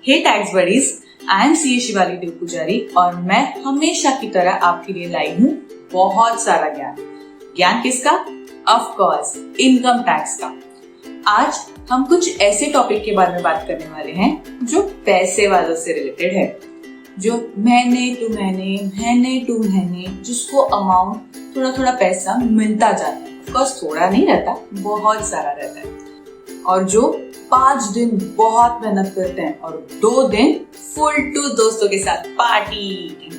Hey tax buddies, I am CA Shivali Dev Pujari और मैं हमेशा की तरह आपके लिए लाई हूँ बहुत सारा ज्ञान। ज्ञान किसका? ऑफ कोर्स इनकम टैक्स का। आज हम कुछ ऐसे टॉपिक के बारे में बात करने वाले हैं जो पैसे वालों से रिलेटेड है, जो महीने टू महीने जिसको अमाउंट थोड़ा थोड़ा पैसा मिलता जाता है। ऑफ कोर्स थोड़ा नहीं रहता, बहुत सारा रहता है। और जो 5 दिन बहुत मेहनत करते हैं और 2 दिन फुल टू दोस्तों के साथ पार्टी।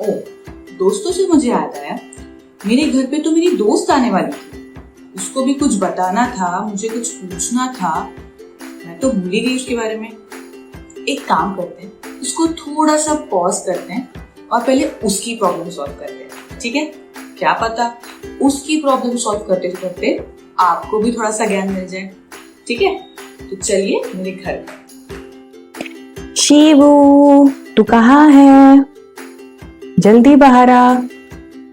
ओ, दोस्तों से मुझे याद आया, मेरे घर पे तो मेरी दोस्त आने वाली थी। उसको भी कुछ बताना था, मुझे कुछ पूछना था, मैं तो भूल ही गई उसके बारे में। एक काम करते हैं, उसको थोड़ा सा पॉज करते हैं और पहले उसकी प्रॉब्लम सॉल्व करते हैं, ठीक है? क्या पता उसकी प्रॉब्लम सॉल्व करते करते आपको भी थोड़ा सा ज्ञान मिल जाए, ठीक है? तो चलिए मेरे घर। शिवू, तू कहाँ है? जल्दी बाहर आ।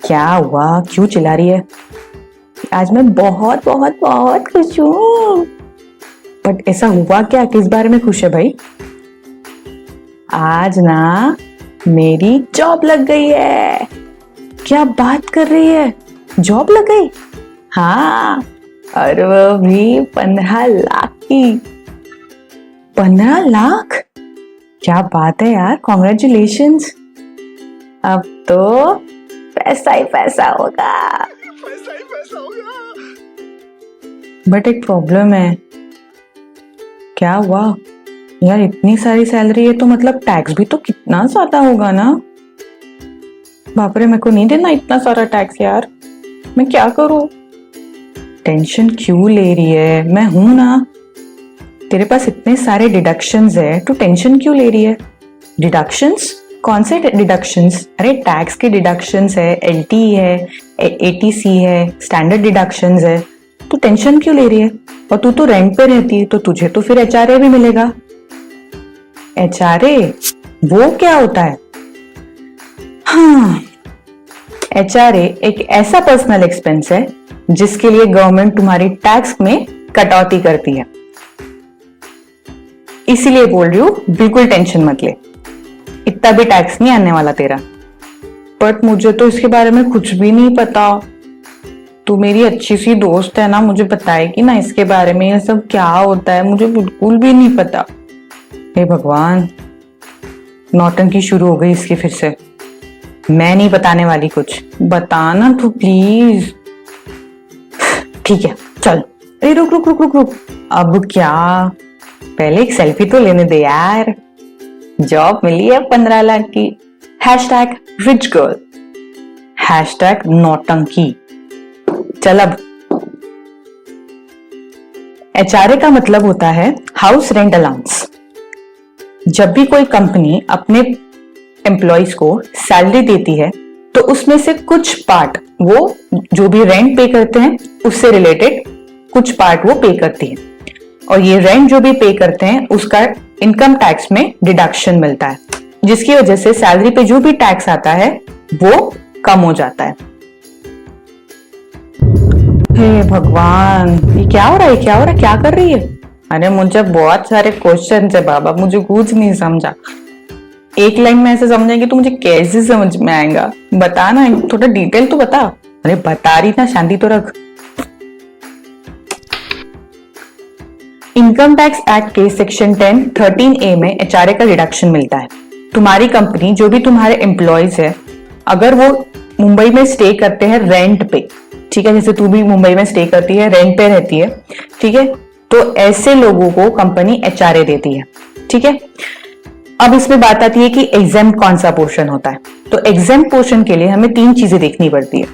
क्या हुआ, क्यों चिल्ला रही है? आज मैं बहुत बहुत बहुत खुश हूँ। बट ऐसा हुआ क्या? किस बारे में खुश है भाई? आज ना मेरी जॉब लग गई है। क्या बात कर रही है? जॉब लग गई? हाँ, और वो भी 15 लाख की। 15 लाख? क्या बात है यार, कॉन्ग्रेचुलेशंस। अब तो पैसा ही पैसा होगा। बट एक प्रॉब्लम है। क्या हुआ यार? इतनी सारी सैलरी है तो मतलब टैक्स भी तो कितना ज्यादा होगा ना? बाप रे, मेरे को नहीं देना इतना सारा टैक्स यार। मैं क्या करूं? टेंशन क्यों ले रही है? मैं हूं ना, तेरे पास इतने सारे डिडक्शंस है, तो टेंशन क्यों ले रही है? डिडक्शंस? कौन से डिडक्शंस? अरे टैक्स के डिडक्शंस है, एलटी है, एटीसी है, स्टैंडर्ड डिडक्शंस है। तू टेंशन क्यों ले रही है? और तू तो रेंट पे रहती है, तो तुझे तो फिर एचआरए भी मिलेगा। एचआरए वो क्या होता है? हाँ, एचआरए एक ऐसा पर्सनल एक्सपेंस है जिसके लिए गवर्नमेंट तुम्हारी टैक्स में कटौती करती है। इसीलिए बोल रही हूँ, बिल्कुल टेंशन मत ले, इतना भी टैक्स नहीं आने वाला तेरा। बट मुझे तो इसके बारे में कुछ भी नहीं पता। तू मेरी अच्छी सी दोस्त है ना, मुझे बताएगी ना इसके बारे में, ये सब क्या होता है? मुझे बिल्कुल भी नहीं पता। हे भगवान, नौटंकी शुरू हो गई इसकी फिर से। मैं नहीं बताने वाली कुछ, बताना तो प्लीज। ठीक है चल। अरे रुक रुक रुक रुक रुक, अब क्या? पहले एक सेल्फी तो लेने दे यार। जॉब मिली है 15 लाख की। हैशटैग रिच गर्ल, हैशटैग नौटंकी। चल अब। एचआरए का मतलब होता है हाउस रेंट अलाउंस। जब भी कोई कंपनी अपने एम्प्लॉइज को सैलरी देती है तो उसमें से कुछ पार्ट वो जो भी रेंट पे करते हैं उससे रिलेटेड कुछ पार्ट वो पे करती है, और ये रेंट जो भी पे करते हैं उसका इनकम टैक्स में डिडक्शन मिलता है, जिसकी वजह से सैलरी पे जो भी टैक्स आता है वो कम हो जाता है। हे भगवान, ये क्या हो रहा है? क्या हो रहा है? क्या कर रही है? अरे मुझे बहुत सारे क्वेश्चन है बाबा, मुझे कुछ नहीं समझा। एक लाइन में ऐसे समझेंगे तो मुझे कैसे समझ में आएगा? बता ना, थोड़ा डिटेल तो बता। अरे बता रही ना, शांति तो रख। इनकम टैक्स एक्ट के सेक्शन 10(13)A में एचआरए का डिडक्शन मिलता है। तुम्हारी कंपनी, जो भी तुम्हारे एम्प्लॉयज है, अगर वो मुंबई में स्टे करते हैं रेंट पे, ठीक है, जैसे तू भी मुंबई में स्टे करती है, रेंट पे रहती है, ठीक है, तो ऐसे लोगों को कंपनी एचआरए देती है, ठीक है। अब इसमें बात आती है कि एग्जेम्प्ट कौन सा पोर्शन होता है। तो एग्जेम्प्ट पोर्शन के लिए हमें 3 चीजें देखनी पड़ती है।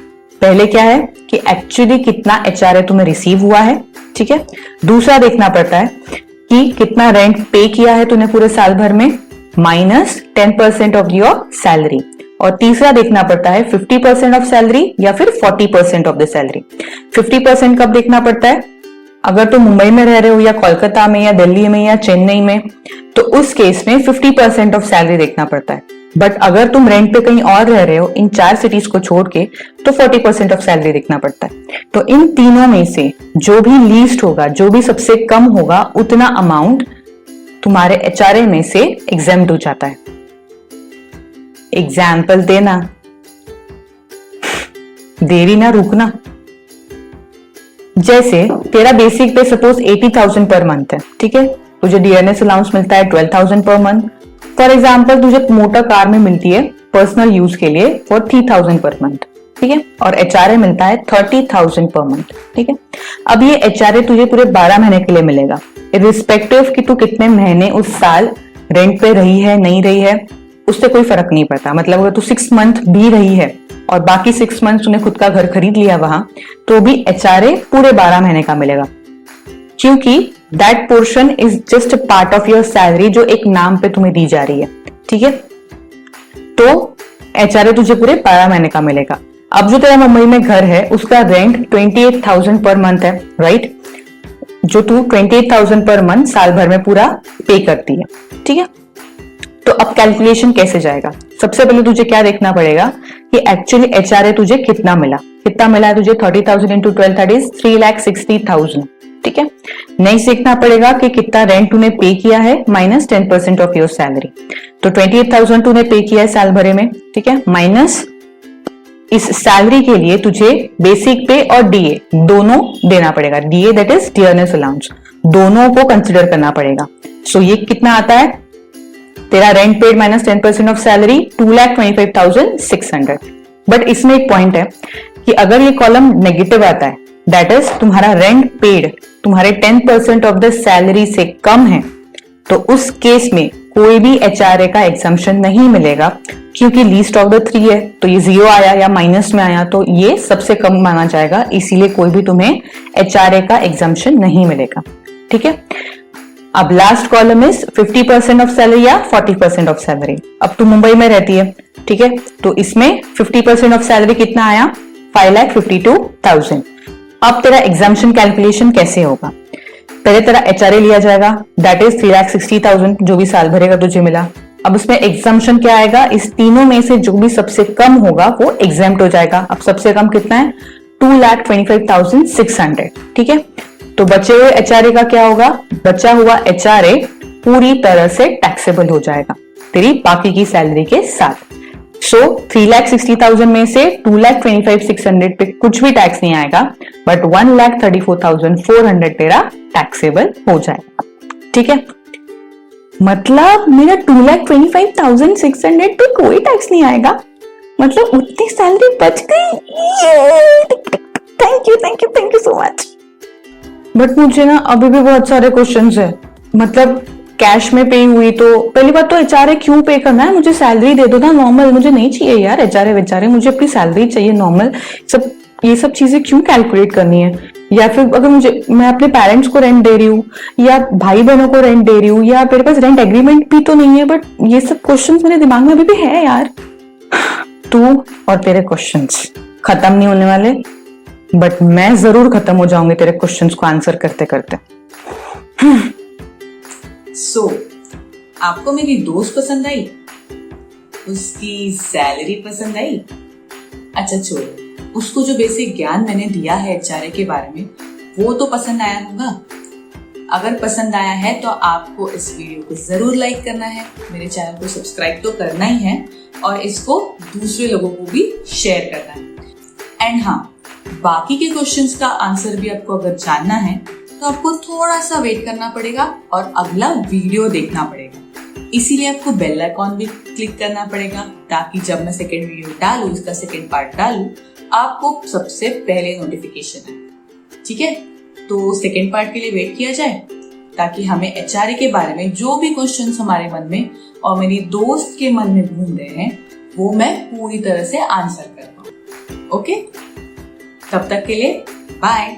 पहले क्या है कि एक्चुअली कितना एचआरए तुम्हें रिसीव हुआ है, ठीक है। दूसरा देखना पड़ता है कि कितना रेंट पे किया है तूने पूरे साल भर में, माइनस 10% ऑफ योर सैलरी। और तीसरा देखना पड़ता है 50% ऑफ सैलरी या फिर 40% ऑफ द सैलरी। 50% कब देखना पड़ता है? अगर तुम मुंबई में रह रहे हो या कोलकाता में या दिल्ली में या चेन्नई में, तो उस केस में 50% ऑफ सैलरी देखना पड़ता है। बट अगर तुम रेंट पे कहीं और रह रहे हो इन 4 सिटीज को छोड़ के, तो 40% ऑफ सैलरी देखना पड़ता है। तो इन तीनों में से जो भी लीस्ट होगा, जो भी सबसे कम होगा, उतना अमाउंट तुम्हारे एचआरए में से एग्जेम्प्ट हो जाता है। एग्जाम्पल देना, देरी ना रुकना। जैसे तेरा बेसिक पे सपोज 80,000 पर मंथ है, ठीक है, तुझे डियरनेस अलाउंस मिलता है 12,000 पर मंथ। फॉर एग्जाम्पल तुझे मोटर कार में मिलती है पर्सनल यूज के लिए फॉर 3,000 पर मंथ, ठीक है, और एचआरए मिलता है 30,000 पर मंथ, ठीक है। अब ये एचआरए तुझे पूरे 12 महीने के लिए मिलेगा, इर्रिस्पेक्टिव कि तू कितने महीने उस साल रेंट पे रही है नहीं रही है, उससे कोई फर्क नहीं पड़ता। मतलब अगर तू 6 मंथ भी रही है और बाकी 6 मंथ तूने खुद का घर खरीद लिया वहां, तो भी एचआरए पूरे 12 महीने का मिलेगा, क्योंकि that portion is just a part of your salary जो एक नाम पे तुम्हें दी जा रही है, ठीक है। तो एचआरए तुझे पूरे 12 महीने का मिलेगा। अब जो तेरा मुंबई में घर है उसका रेंट 28,000 पर मंथ है, राइट, जो तू 28,000 पर मंथ साल भर में पूरा पे करती है, ठीक है। तो अब कैलकुलेशन कैसे जाएगा? सबसे पहले तुझे क्या देखना पड़ेगा कि एक्चुअली एचआरए तुझे कितना मिला है तुझे। 30,000 इंटू 12 दैट इज 3,60,000, ठीक है। नहीं सीखना पड़ेगा कि कितना रेंट तूने पे किया है माइनस 10% ऑफ योर सैलरी। तो 28,000 तूने पे किया है साल भरे में, ठीक है, माइनस इस सैलरी के लिए तुझे बेसिक पे और डीए दोनों देना पड़ेगा। DA that is dearness allowance, दोनों को कंसिडर करना पड़ेगा। सो ये कितना आता है तेरा rent paid minus 10% of salary 2,25,600। But इसमें एक पॉइंट है कि अगर ये कॉलम नेगेटिव आता है, दैट इज तुम्हारा रेंट पेड तुम्हारे 10% ऑफ द सैलरी से कम है, तो उस केस में कोई भी एचआरए का एग्जम्पशन नहीं मिलेगा, क्योंकि लीस्ट ऑफ द 3 है, तो ये 0 आया या माइनस में आया तो ये सबसे कम माना जाएगा, इसीलिए कोई भी तुम्हें एचआरए का एग्जम्पशन नहीं मिलेगा, ठीक है। अब last column is 50% of salary या 40% ऑफ सैलरी। अब तू मुंबई में रहती है, ठीक है, तो इसमें 50% ऑफ सैलरी कितना आया 5,52,000। अब तेरा एग्जम्पशन कैलकुलेशन कैसे होगा? पहले तेरा एचआरए लिया जाएगा दैट इज 3,60,000 जो भी साल भरेगा तुझे मिला। अब उसमें एग्जम्पशन क्या आएगा? इस तीनों में से जो भी सबसे कम होगा वो एग्जेम्प्ट हो जाएगा। अब सबसे कम कितना है 2,25,600, ठीक है। तो बचे हुए एचआरए का क्या होगा? बचा हुआ एचआरए पूरी तरह से टैक्सेबल हो जाएगा तेरी बाकी की सैलरी के साथ। सो 3,60,000 में से 2,25,600 पे कुछ भी टैक्स नहीं आएगा, बट 1,34,400 तेरा टैक्सेबल हो जाएगा, ठीक है। मतलब मेरा 2,25,600 पे कोई टैक्स नहीं आएगा, मतलब उतनी सैलरी बच गई। Thank you so much. But मुझे ना अभी भी बहुत सारे क्वेश्चंस है। मतलब कैश में पे हुई तो पहली बात तो एचआरए क्यों पे करना है? मुझे सैलरी दे दो ना नॉर्मल, मुझे नहीं चाहिए यार एचआरए वेचारे, मुझे अपनी सैलरी चाहिए नॉर्मल। ये सब चीजें क्यों कैलकुलेट करनी है? या फिर अगर मैं अपने पेरेंट्स को रेंट दे रही हूँ या भाई बहनों को रेंट दे रही हूँ या मेरे पास रेंट एग्रीमेंट भी तो नहीं है, बट ये सब क्वेश्चंस मेरे दिमाग में अभी भी है यार। तू और तेरे क्वेश्चंस खत्म नहीं होने वाले, बट मैं जरूर खत्म हो जाऊंगी तेरे क्वेश्चंस को आंसर करते करते। सो आपको मेरी दोस्त पसंद आई? उसकी सैलरी पसंद आई? अच्छा छोड़ो, उसको जो बेसिक ज्ञान मैंने दिया है एचआरए के बारे में वो तो पसंद आया होगा। अगर पसंद आया है तो आपको इस वीडियो को जरूर लाइक करना है, मेरे चैनल को सब्सक्राइब तो करना ही है और इसको दूसरे लोगों को भी शेयर करना है। एंड हाँ, बाकी के क्वेश्चंस का आंसर भी आपको अगर जानना है तो आपको थोड़ा सा वेट करना पड़ेगा और अगला वीडियो देखना पड़ेगा। इसीलिए आपको बेल आइकॉन भी क्लिक करना पड़ेगा ताकि जब मैं सेकेंड वीडियो डालूं, इसका सेकेंड पार्ट डालूं, आपको सबसे पहले नोटिफिकेशन आए, ठीक है। तो सेकेंड पार्ट के लिए वेट किया जाए ताकि हमें एचआरए के बारे में जो भी क्वेश्चंस हमारे मन में और मेरी दोस्त के मन में घूम रहे हैं वो मैं पूरी तरह से आंसर कर पाऊं। ओके, तब तक के लिए बाय।